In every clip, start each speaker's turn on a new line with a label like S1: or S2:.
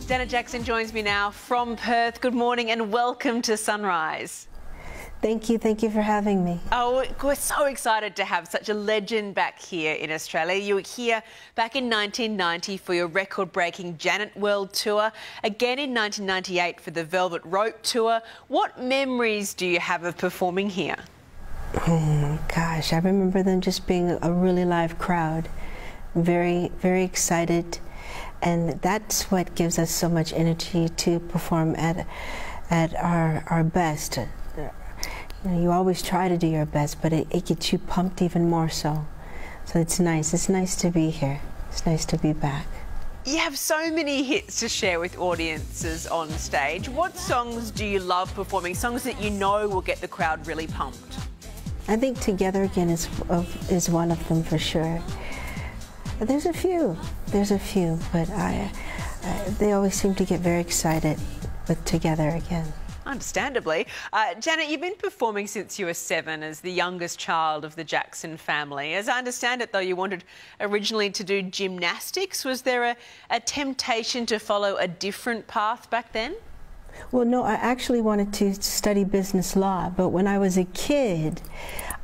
S1: Janet Jackson joins me now from Perth. Good morning and welcome to Sunrise.
S2: Thank you for having me.
S1: Oh, we're so excited to have such a legend back here in Australia. You were here back in 1990 for your record-breaking Janet World Tour, again in 1998 for the Velvet Rope Tour. What memories do you have of performing here?
S2: Oh my gosh, I remember them just being a really live crowd. Very, very excited, and that's what gives us so much energy to perform at our best. You know, you always try to do your best, but it gets you pumped even more so. So it's nice. It's nice to be here. It's nice to be back.
S1: You have so many hits to share with audiences on stage. What songs do you love performing? Songs that you know will get the crowd really pumped?
S2: I think Together Again is one of them for sure. There's a few, but they always seem to get very excited with Together Again.
S1: Understandably. Janet, you've been performing since you were 7 as the youngest child of the Jackson family. As I understand it, though, you wanted originally to do gymnastics. Was there a temptation to follow a different path back then?
S2: Well, no, I actually wanted to study business law, but when I was a kid,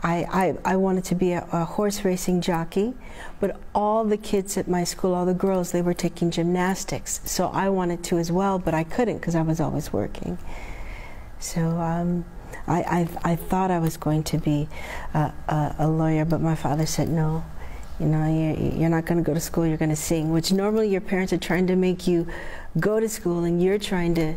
S2: I wanted to be a horse racing jockey, but all the kids at my school, all the girls, they were taking gymnastics. So I wanted to as well, but I couldn't because I was always working. So I thought I was going to be a lawyer, but my father said, no, you know, you're not going to go to school, you're going to sing, which normally your parents are trying to make you go to school and you're trying to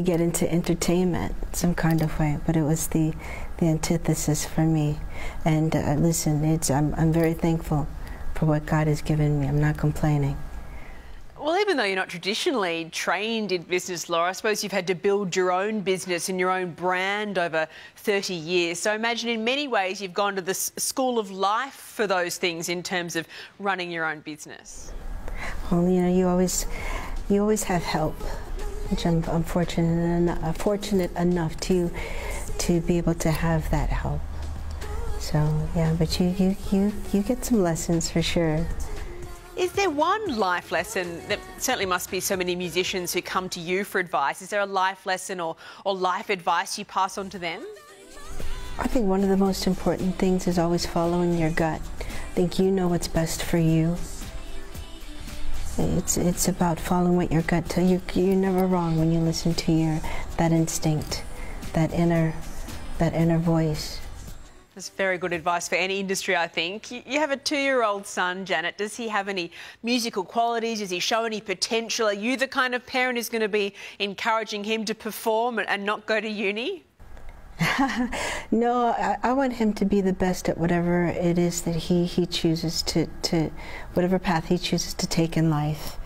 S2: get into entertainment some kind of way. But it was the antithesis for me. And listen, I'm very thankful for what God has given me. I'm not complaining.
S1: Well, even though you're not traditionally trained in business law, I suppose you've had to build your own business and your own brand over 30 years. So I imagine in many ways you've gone to the school of life for those things in terms of running your own business.
S2: Well, you know, you always have help, which I'm fortunate enough to be able to have that help. So yeah, but you get some lessons for sure.
S1: Is there one life lesson? There certainly must be so many musicians who come to you for advice. Is there a life lesson or life advice you pass on to them?
S2: I think one of the most important things is always following your gut. I think you know what's best for you. It's about following what your gut tells you. You're never wrong when you listen to that instinct, that inner voice.
S1: That's very good advice for any industry, I think. You have a 2-year-old son, Janet. Does he have any musical qualities? Does he show any potential? Are you the kind of parent who's going to be encouraging him to perform and not go to uni?
S2: No, I want him to be the best at whatever it is that he chooses to whatever path he chooses to take in life.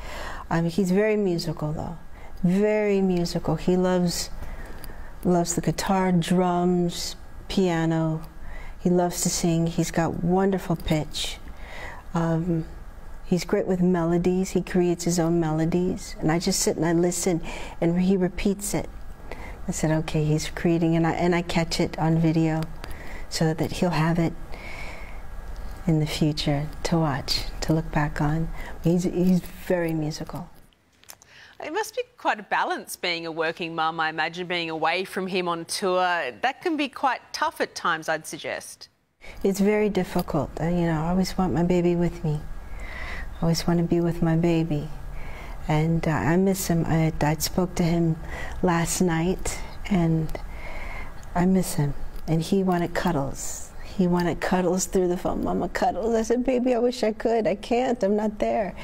S2: He's very musical, though. Very musical. He loves the guitar, drums, piano. He loves to sing. He's got wonderful pitch. He's great with melodies. He creates his own melodies. And I just sit and I listen, and he repeats it. I said, okay, he's creating, and I catch it on video so that he'll have it in the future to watch, to look back on. He's very musical.
S1: It must be quite a balance being a working mum, I imagine, being away from him on tour. That can be quite tough at times, I'd suggest.
S2: It's very difficult. You know, I always want my baby with me. I always want to be with my baby. And I miss him. I spoke to him last night, and I miss him. And he wanted cuddles. He wanted cuddles through the phone. Mama, cuddles. I said, baby, I wish I could. I can't. I'm not there.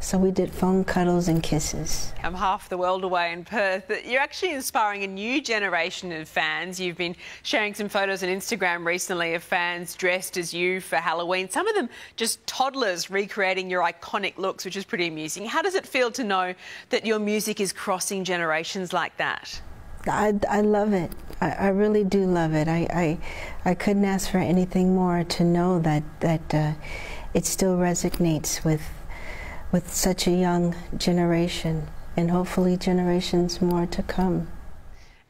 S2: So we did phone cuddles and kisses.
S1: I'm half the world away in Perth. You're actually inspiring a new generation of fans. You've been sharing some photos on Instagram recently of fans dressed as you for Halloween. Some of them just toddlers recreating your iconic looks, which is pretty amusing. How does it feel to know that your music is crossing generations like that?
S2: I love it. I really do love it. I couldn't ask for anything more to know that it still resonates with such a young generation, and hopefully generations more to come.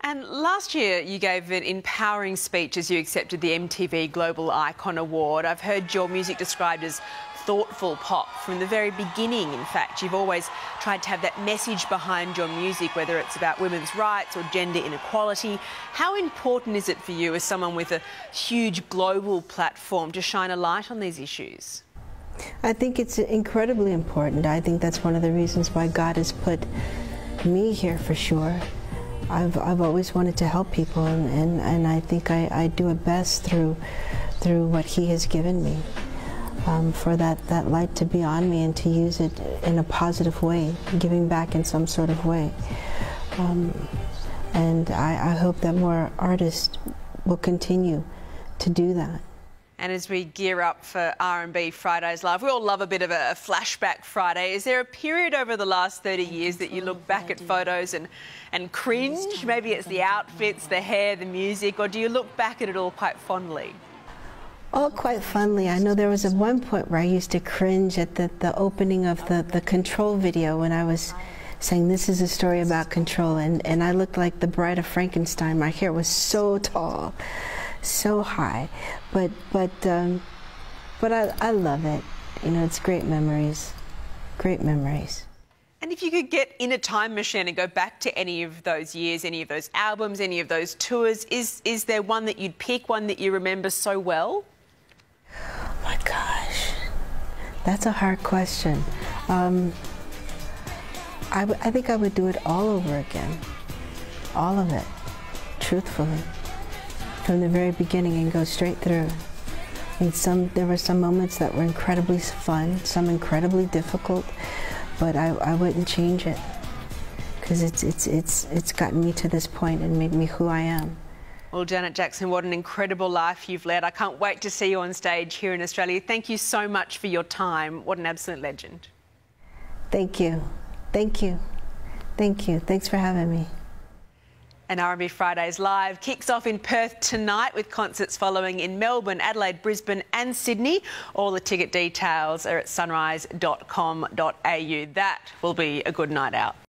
S1: And last year you gave an empowering speech as you accepted the MTV Global Icon Award. I've heard your music described as thoughtful pop from the very beginning. In fact, you've always tried to have that message behind your music, whether it's about women's rights or gender inequality. How important is it for you as someone with a huge global platform to shine a light on these issues?
S2: I think it's incredibly important. I think that's one of the reasons why God has put me here, for sure. I've always wanted to help people, and I think I do it best through what He has given me, for that light to be on me and to use it in a positive way, giving back in some sort of way. And I hope that more artists will continue to do that.
S1: And as we gear up for R&B Fridays Live, we all love a bit of a flashback Friday. Is there a period over the last 30 years that you look back at photos and cringe? Maybe it's the outfits, the hair, the music, or do you look back at it all quite fondly?
S2: Oh, quite fondly. I know there was at one point where I used to cringe at the opening of the Control video when I was saying this is a story about control, and I looked like the Bride of Frankenstein. My hair was so tall, so high, but I love it. You know, it's great memories, great memories.
S1: And if you could get in a time machine and go back to any of those years, any of those albums, any of those tours, is there one that you'd pick, one that you remember so well?
S2: Oh my gosh, that's a hard question. I think I would do it all over again, all of it, truthfully, from the very beginning and go straight through. I mean, there were some moments that were incredibly fun, some incredibly difficult, but I wouldn't change it, because it's gotten me to this point and made me who I am.
S1: Well, Janet Jackson, what an incredible life you've led. I can't wait to see you on stage here in Australia. Thank you so much for your time. What an absolute legend.
S2: Thank you. Thank you. Thank you. Thanks for having me.
S1: And R&B Fridays Live kicks off in Perth tonight with concerts following in Melbourne, Adelaide, Brisbane and Sydney. All the ticket details are at sunrise.com.au. That will be a good night out.